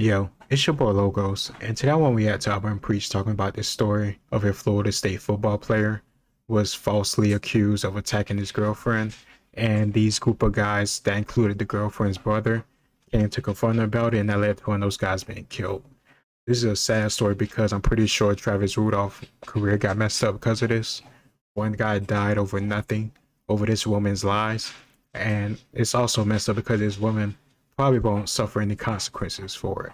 Yo, it's your boy Logos, and today I want to react to Auburn Preach talking about this story of a Florida State football player was falsely accused of attacking his girlfriend, and these group of guys that included the girlfriend's brother came to confront him about it, and that led to one of those guys being killed. This is a sad story because I'm pretty sure Travis Rudolph's career got messed up because of this. One guy died over nothing, over this woman's lies, and it's also messed up because this woman probably won't suffer any consequences for it.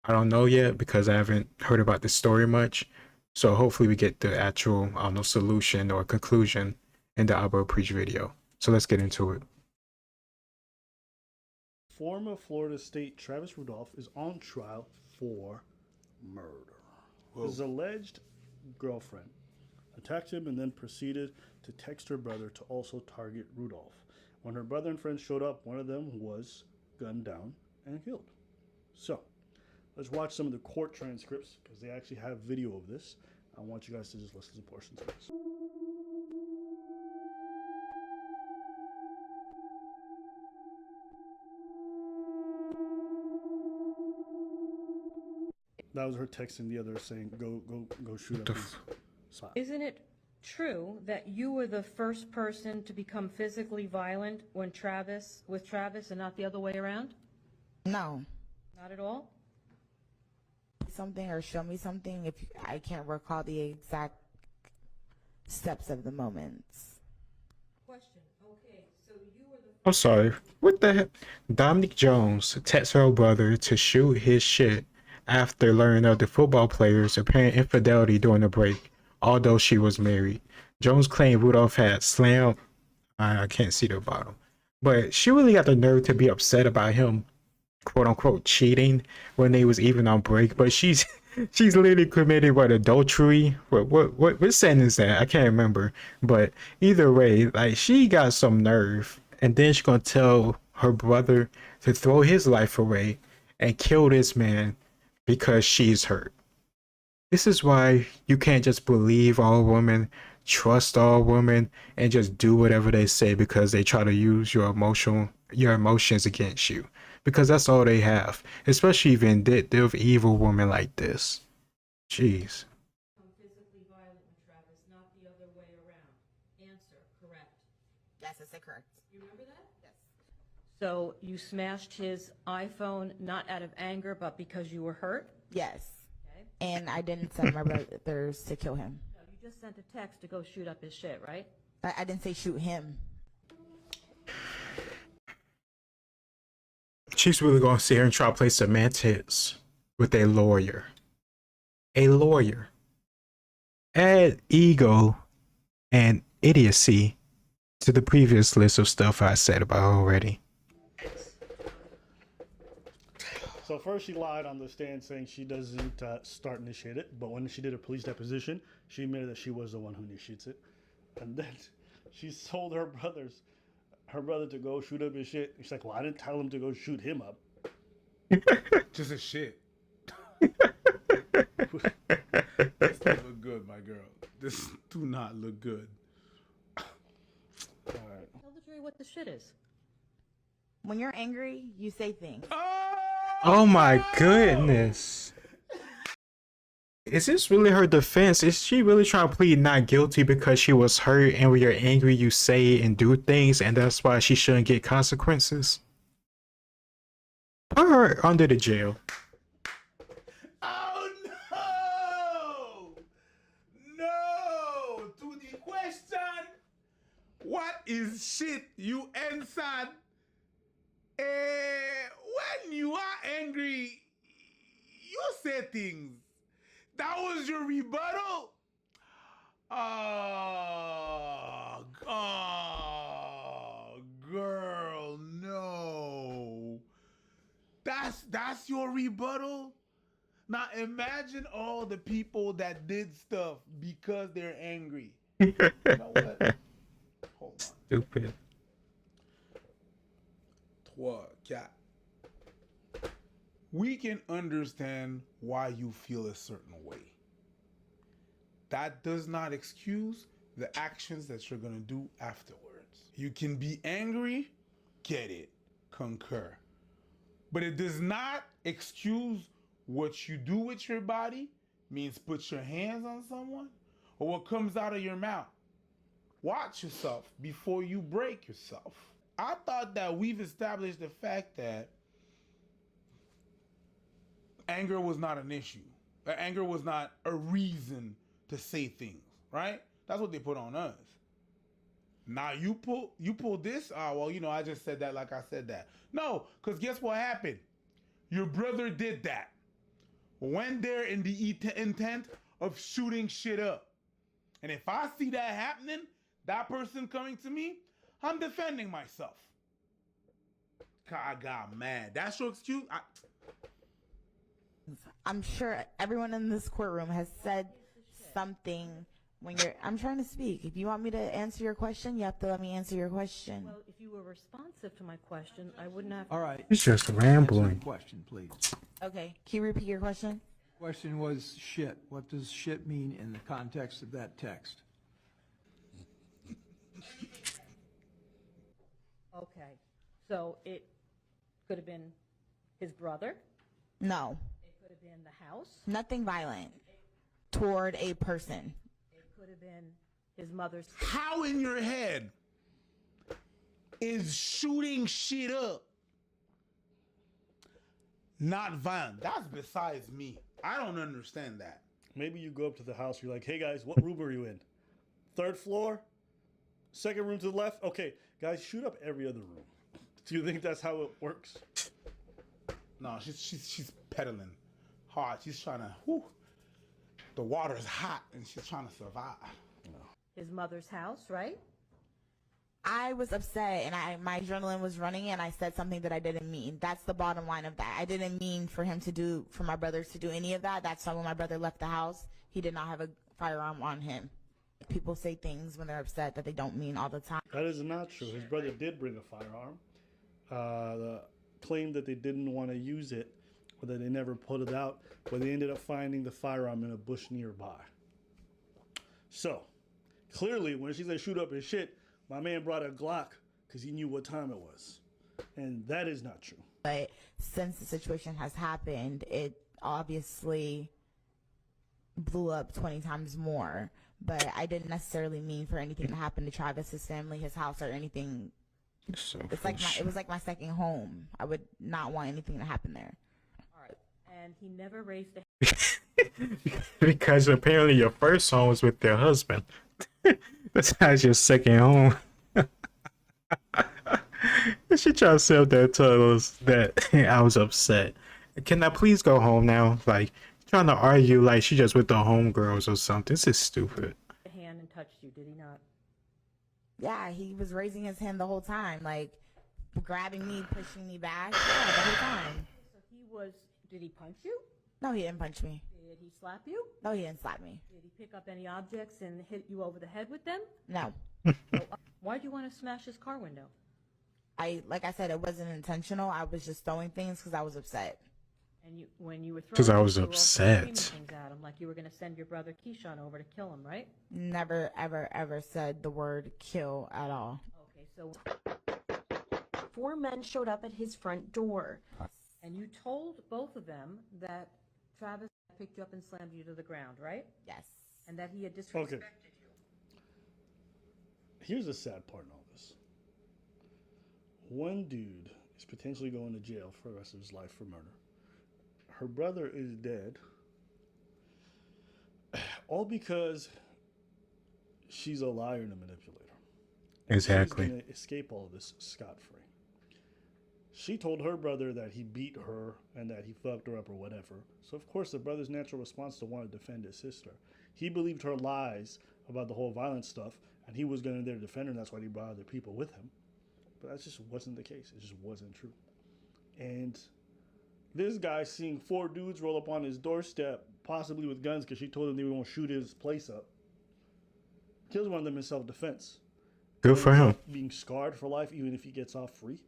I don't know yet because I haven't heard about this story much. So hopefully we get the actual solution or conclusion in the Auburn Preach video. So let's get into it. Former Florida State Travis Rudolph is on trial for murder. His alleged girlfriend attacked him and then proceeded to text her brother to also target Rudolph. When her brother and friends showed up, one of them was gunned down and killed. So, let's watch some of the court transcripts because they actually have video of this. I want you guys to just listen to portions of this. That was her texting the other saying, go shoot up his spot. Isn't it true that you were the first person to become physically violent with Travis and not the other way around? No. Not at all? Something or show me something if I can't recall the exact steps of the moments. Question. Okay, so you were the I'm sorry. What the heck? Dominic Jones texts her brother to shoot his shit after learning of the football player's apparent infidelity during the break, although she was married. Jones claimed Rudolph had slammed. I can't see the bottom. But she really got the nerve to be upset about him, quote unquote, cheating when they was even on break. But she's literally committed adultery. What sentence is that? I can't remember. But either way, like, she got some nerve, and then she's gonna tell her brother to throw his life away and kill this man because she's hurt. This is why you can't just believe all women, trust all women, and just do whatever they say because they try to use your emotions against you. Because that's all they have. Especially vindictive, evil women like this. Jeez. physically violent with Travis, not the other way around. Answer, correct. Yes, it's correct. You remember that? Yes. So you smashed his iPhone not out of anger, but because you were hurt? Yes. Okay. And I didn't send my brothers to kill him. No, you just sent a text to go shoot up his shit, right? I didn't say shoot him. She's really gonna sit here and try to play semantics with a lawyer. A lawyer. Add ego and idiocy to the previous list of stuff I said about her already. So first she lied on the stand saying she doesn't start initiate it, but when she did a police deposition, she admitted that she was the one who initiates it. And then she told her brother to go shoot up his shit. She's like, well, I didn't tell him to go shoot him up. Just a shit. This don't look good, my girl. This do not look good. All right. Tell the jury what the shit is. When you're angry, you say things. Oh my goodness. Is this really her defense? Is she really trying to plead not guilty because she was hurt, and when you're angry you say and do things and that's why she shouldn't get consequences? Put her under the jail. Oh no! No! To the question, what is shit you answered? When you are angry, you say things. That was your rebuttal? Oh, girl, no. That's your rebuttal? Now imagine all the people that did stuff because they're angry. You know what? Hold on. Stupid. 3, 4. We can understand why you feel a certain way. That does not excuse the actions that you're gonna do afterwards. You can be angry, get it, concur. But it does not excuse what you do with your body, means put your hands on someone, or what comes out of your mouth. Watch yourself before you break yourself. I thought that we've established the fact that anger was not an issue. That anger was not a reason to say things, right? That's what they put on us. Now you pull this. Well, you know, I just said that like I said that. No, because guess what happened? Your brother did that. Went there in the intent of shooting shit up. And if I see that happening, that person coming to me, I'm defending myself. I got mad. That's your excuse? I'm sure everyone in this courtroom has said something when you're. I'm trying to speak. If you want me to answer your question, you have to let me answer your question. Well, if you were responsive to my question, I wouldn't have. All right. He's just Answer the rambling. question, please. Okay. Can you repeat your question? Question was shit. What does shit mean in the context of that text? Okay, so it could have been his brother. No. It could have been the house. Nothing violent toward a person. It could have been his mother's. How in your head is shooting shit up not violent? That's besides me. I don't understand that. Maybe you go up to the house, you're like, hey guys, what room are you in? Third floor? Second room to the left? Okay, guys, shoot up every other room. Do you think that's how it works? No, she's pedaling hard. She's trying to, whew, the water's hot and she's trying to survive. His mother's house, right? I was upset and my adrenaline was running and I said something that I didn't mean. That's the bottom line of that. I didn't mean for my brothers to do any of that. That's why when my brother left the house, he did not have a firearm on him. People say things when they're upset that they don't mean all the time. That is not true. His brother did bring a firearm. The claim that they didn't want to use it or that they never put it out, but they ended up finding the firearm in a bush nearby. So, clearly, when she said shoot up his shit, my man brought a Glock because he knew what time it was. And that is not true. But since the situation has happened, it obviously blew up 20 times more. But I didn't necessarily mean for anything to happen to Travis, his family, his house, or anything. So It was like my second home. I would not want anything to happen there. All right. And he never raised a. because apparently your first home was with their husband. That's how your second home. She tried to say that to us that I was upset. Can I please go home now? Like trying to argue like she just with the homegirls or something. This is stupid. Hand and touched you, did he not? Yeah, he was raising his hand the whole time, like grabbing me, pushing me back. Yeah, the whole time. So he was. Did he punch you? No, he didn't punch me. Did he slap you? No, he didn't slap me. Did he pick up any objects and hit you over the head with them? No. Why'd you want to smash his car window? Like I said, it wasn't intentional. I was just throwing things because I was upset. And when you were throwing, 'Cause I was you were also upset. screaming things at him, like you were going to send your brother Keyshawn over to kill him, right? Never, ever, ever said the word kill at all. Okay, so 4 men showed up at his front door. and you told both of them that Travis picked you up and slammed you to the ground, right? Yes. And that he had disrespected you. Here's the sad part in all this. One dude is potentially going to jail for the rest of his life for murder. Her brother is dead. All because she's a liar and a manipulator. And Exactly. She's going to escape all of this scot-free. She told her brother that he beat her and that he fucked her up or whatever. So, of course, the brother's natural response to want to defend his sister. He believed her lies about the whole violence stuff, and he was going to there to defend her, and that's why he brought other people with him. But that just wasn't the case. It just wasn't true. And this guy seeing 4 dudes roll up on his doorstep, possibly with guns because she told him they were going to shoot his place up, kills one of them in self-defense. Good for him. Being scarred for life, even if he gets off free,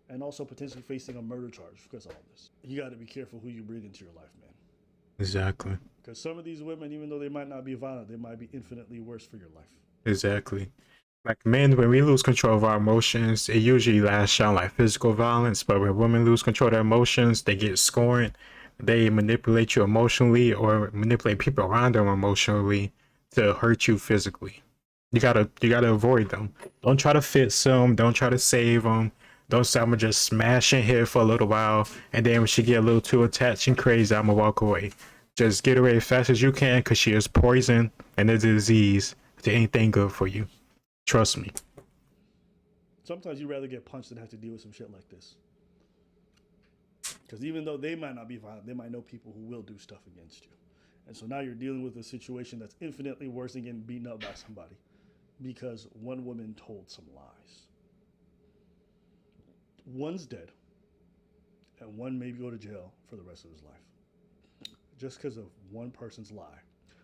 and also potentially facing a murder charge because of all this. You got to be careful who you bring into your life, man. Exactly. Because some of these women, even though they might not be violent, they might be infinitely worse for your life. Exactly. Like men, when we lose control of our emotions, it usually lasts out like physical violence. But when women lose control of their emotions, they get scorned. They manipulate you emotionally or manipulate people around them emotionally to hurt you physically. You gotta avoid them. Don't try to fix them. Don't try to save them. Don't say I'm gonna just smash in here for a little while, and then when she get a little too attached and crazy, I'm gonna walk away. Just get away as fast as you can, cause she is poison and a disease to anything good for you. Trust me. Sometimes you'd rather get punched than have to deal with some shit like this. Because even though they might not be violent, they might know people who will do stuff against you. And so now you're dealing with a situation that's infinitely worse than getting beaten up by somebody because one woman told some lies. One's dead, and one may go to jail for the rest of his life just because of one person's lie.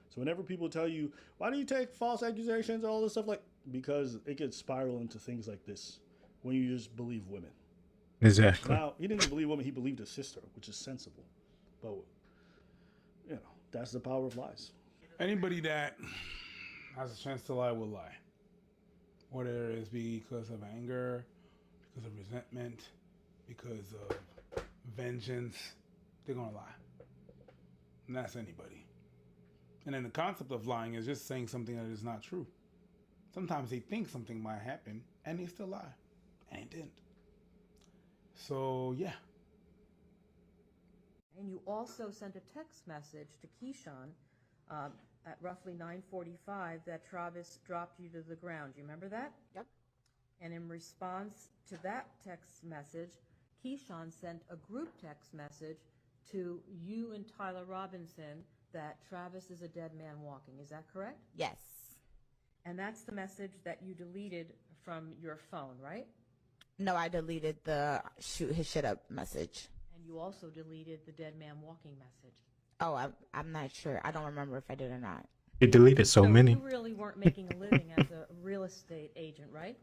So whenever people tell you, why do you take false accusations, all this stuff, like, because it could spiral into things like this when you just believe women. Exactly. Now, he didn't believe women, he believed his sister, which is sensible. But, you know, that's the power of lies. Anybody that has a chance to lie will lie. Whether it is because of anger, because of resentment, because of vengeance, they're going to lie. And that's anybody. And then the concept of lying is just saying something that is not true. Sometimes they think something might happen and they still lie. And it didn't. So, yeah. And you also sent a text message to Keyshawn at roughly 9:45 that Travis dropped you to the ground. You remember that? Yep. And in response to that text message, Keyshawn sent a group text message to you and Tyler Robinson that Travis is a dead man walking. Is that correct? Yes. And that's the message that you deleted from your phone, right? No, I deleted the shoot his shit up message. And you also deleted the dead man walking message. Oh, I'm not sure. I don't remember if I did or not. You deleted so many. You really weren't making a living as a real estate agent, right?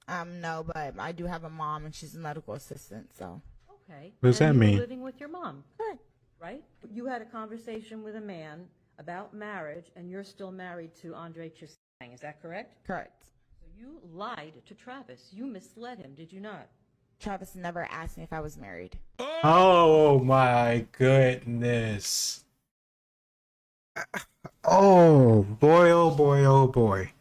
No, but I do have a mom and she's a medical assistant, so. Okay. What does that And you were mean? living with your mom, Correct. right? You had a conversation with a man about marriage, and you're still married to Andre Chisang. Is that correct? Correct. So you lied to Travis. You misled him, did you not? Travis never asked me if I was married. Oh my goodness. Oh boy, oh boy, oh boy.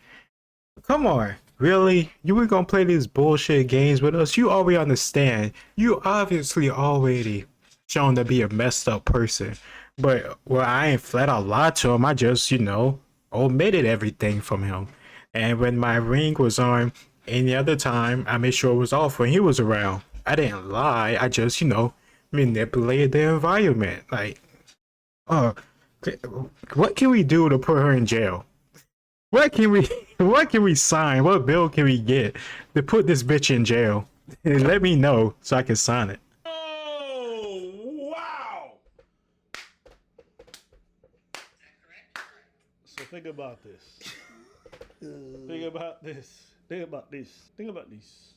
Come on. Really? You were gonna play these bullshit games with us? You already understand. You obviously already shown to be a messed up person. But, well, I ain't flat out lied to him. I just, omitted everything from him. And when my ring was on any other time, I made sure it was off when he was around. I didn't lie. I just, manipulated the environment. Like, what can we do to put her in jail? What can we sign? What bill can we get to put this bitch in jail? And let me know so I can sign it. Oh, wow. So think about this. Think about this. Think about this. Think about this.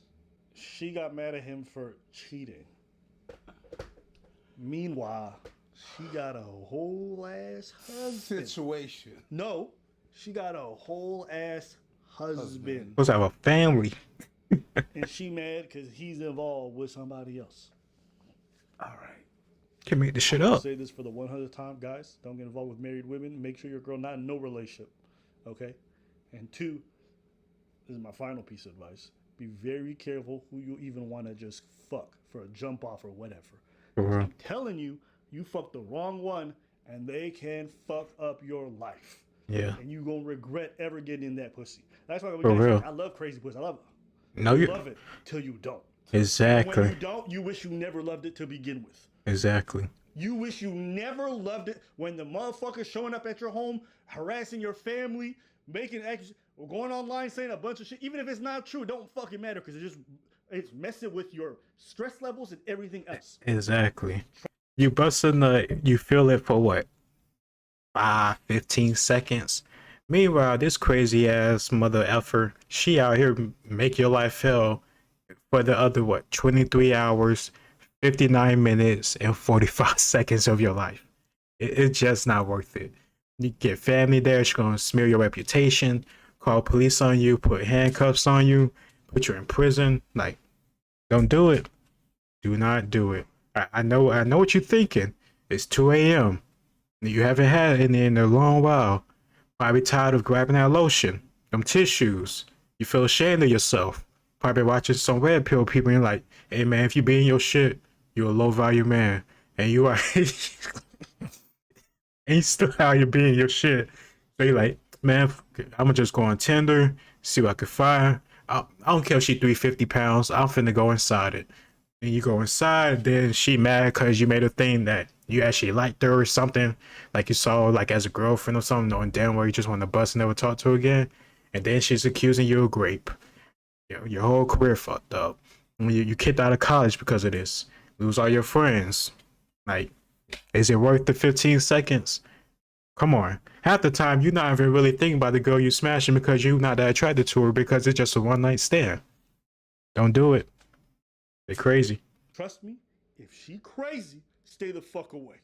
She got mad at him for cheating. Meanwhile, she got a whole ass husband. Situation. No, she got a whole ass husband. Supposed to have a family. And she mad because he's involved with somebody else. All right. Can make this shit I'll up. say this for the 100th time, guys. Don't get involved with married women. Make sure your girl not in no relationship. Okay? And 2, this is my final piece of advice. Be very careful who you even want to just fuck for a jump off or whatever. I'm telling you, you fucked the wrong one and they can fuck up your life. Yeah. And you gonna regret ever getting in that pussy. That's why For real. I love crazy pussy. I love it. No, You you love it till you don't. exactly. When you don't, you wish you never loved it to begin with. Exactly. You wish you never loved it when the motherfucker showing up at your home, harassing your family, making or going online saying a bunch of shit. Even if it's not true, it don't fucking matter because it's messing with your stress levels and everything else. Exactly. You busting you feel it for what? 5-15 seconds. Meanwhile, this crazy ass mother effer, she out here make your life hell for the other 23 hours, 59 minutes, and 45 seconds of your life. It's just not worth it. You get family there, she's gonna smear your reputation, call police on you, put handcuffs on you, put you in prison. Like, don't do it. Do not do it. I know what you're thinking. It's 2 a.m. You haven't had any in a long while. Probably tired of grabbing that lotion, them tissues. You feel ashamed of yourself. Probably watching some red pill people and you're like, hey man, if you be in your shit, you're a low value man. And you are and you still how you be in your shit. So you're like, man, I'ma just go on Tinder, see what I can find. I don't care if she 350 pounds, I'm finna go inside it. And you go inside, then she mad because you made a thing that you actually liked her or something, like you saw like as a girlfriend or something, knowing damn well you just want to bust and never talk to her again. And then she's accusing you of rape. Your whole career fucked up. You kicked out of college because of this. Lose all your friends. Like, is it worth the 15 seconds? Come on. Half the time, you're not even really thinking about the girl you smashing because you're not that attracted to her because it's just a one night stand. Don't do it. They're crazy. Trust me, if she crazy, stay the fuck away.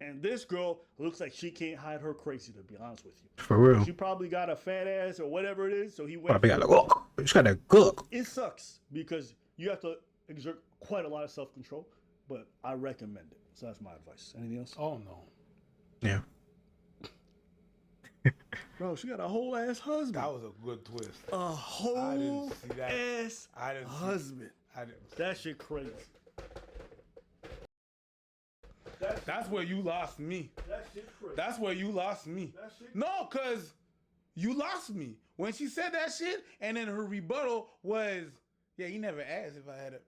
And this girl looks like she can't hide her crazy, to be honest with you. For real. She probably got a fat ass or whatever it is, so he went. Probably got a look. She got a good. It sucks because you have to exert quite a lot of self-control, but I recommend it. So that's my advice. Anything else? Oh no. Yeah. Bro, she got a whole ass husband. That was a good twist. A whole I didn't see that. ass I didn't see- husband. I didn't. That shit crazy. That's where you lost me. That shit crazy. That's where you lost me. That shit No, cause you lost me when she said that shit, and then her rebuttal was, "Yeah, you never asked if I had a."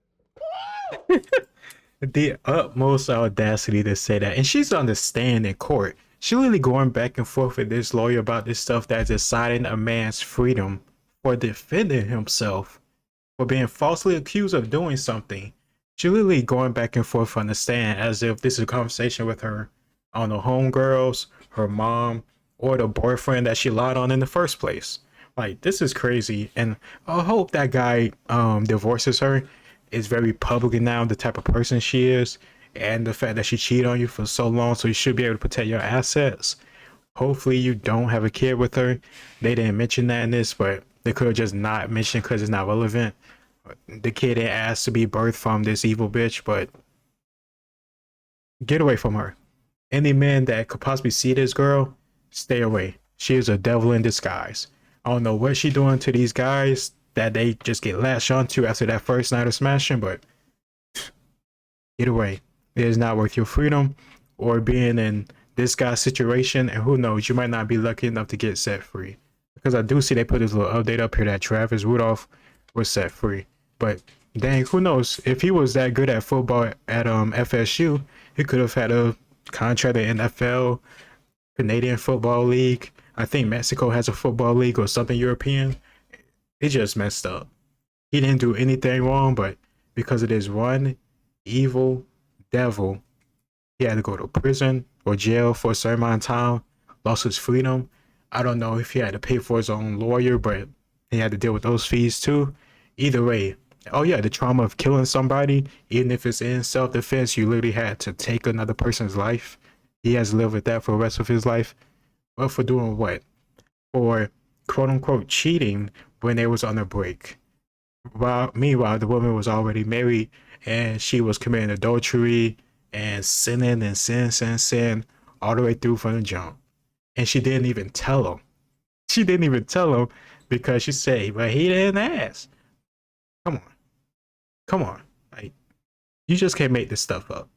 The utmost audacity to say that. And she's on the stand in court. She literally going back and forth with this lawyer about this stuff that's deciding a man's freedom for defending himself for being falsely accused of doing something. She literally going back and forth on the stand as if this is a conversation with her on the homegirls, her mom, or the boyfriend that she lied on in the first place. Like, this is crazy. And I hope that guy divorces her. Is very public now, the type of person she is, and the fact that she cheated on you for so long, so you should be able to protect your assets. Hopefully you don't have a kid with her. They didn't mention that in this, but they could have just not mentioned because it's not relevant. The kid ain't asked to be birthed from this evil bitch, but get away from her. Any man that could possibly see this girl, stay away. She is a devil in disguise. I don't know what she doing to these guys that they just get latched onto after that first night of smashing, but get away. It is not worth your freedom or being in this guy's situation, and who knows, you might not be lucky enough to get set free. Because I do see they put this little update up here that Travis Rudolph was set free. But dang, who knows? If he was that good at football at FSU, he could have had a contract at NFL, Canadian Football League. I think Mexico has a football league or something European. It just messed up. He didn't do anything wrong, but because of this one evil devil, he had to go to prison or jail for a certain amount of time, lost his freedom. I don't know if he had to pay for his own lawyer, but he had to deal with those fees too. Either way, oh yeah, the trauma of killing somebody, even if it's in self-defense, you literally had to take another person's life. He has to live with that for the rest of his life. But for doing what? For quote-unquote cheating when they was on a break. Meanwhile, the woman was already married and she was committing adultery and sinning and sin all the way through from the jump. And she didn't even tell him. She didn't even tell him because she said, but he didn't ask. Come on. Like, you just can't make this stuff up.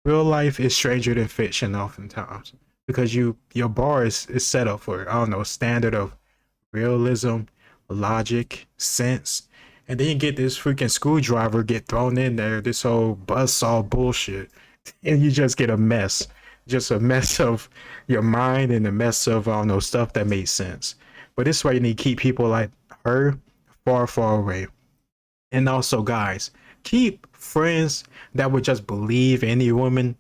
Real life is stranger than fiction oftentimes because your bar is set up for, I don't know, standard of realism, logic, sense, and then you get this freaking screwdriver get thrown in there, this whole buzzsaw bullshit, and you just get a mess of your mind and a mess of, I don't know, stuff that makes sense. But this is why you need to keep people like her far away. And also, guys, keep friends that would just believe any woman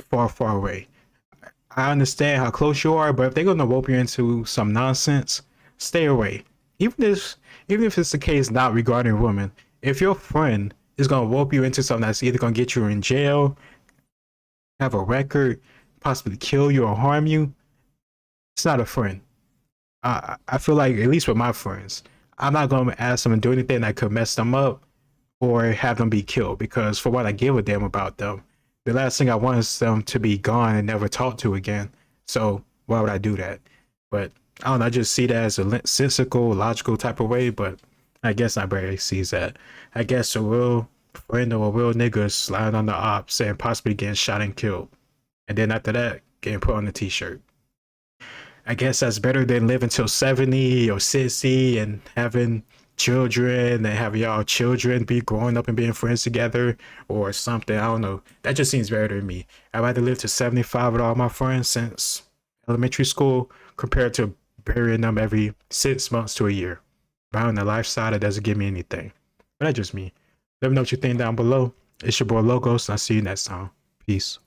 far away. I understand how close you are, but if they're gonna rope you into some nonsense, stay away. Even if it's the case not regarding women, if your friend is gonna rope you into something that's either gonna get you in jail, have a record, possibly kill you or harm you, it's not a friend. I feel like, at least with my friends, I'm not gonna ask them to do anything that could mess them up or have them be killed, because for what I give a damn about them, the last thing I want is them to be gone and never talked to again. So why would I do that? But I don't know, I just see that as a sensical, logical type of way, but I guess not everybody sees that. I guess a real friend or a real nigga is sliding on the ops and possibly getting shot and killed. And then after that, getting put on the t-shirt. I guess that's better than living till 70 or 60 and having children and having y'all children be growing up and being friends together or something. I don't know. That just seems better to me. I'd rather live to 75 with all my friends since elementary school compared to burying them every 6 months to a year. Buying a lifestyle that doesn't give me anything. But that's just me. Let me know what you think down below. It's your boy Logos, and I'll see you next time. Peace.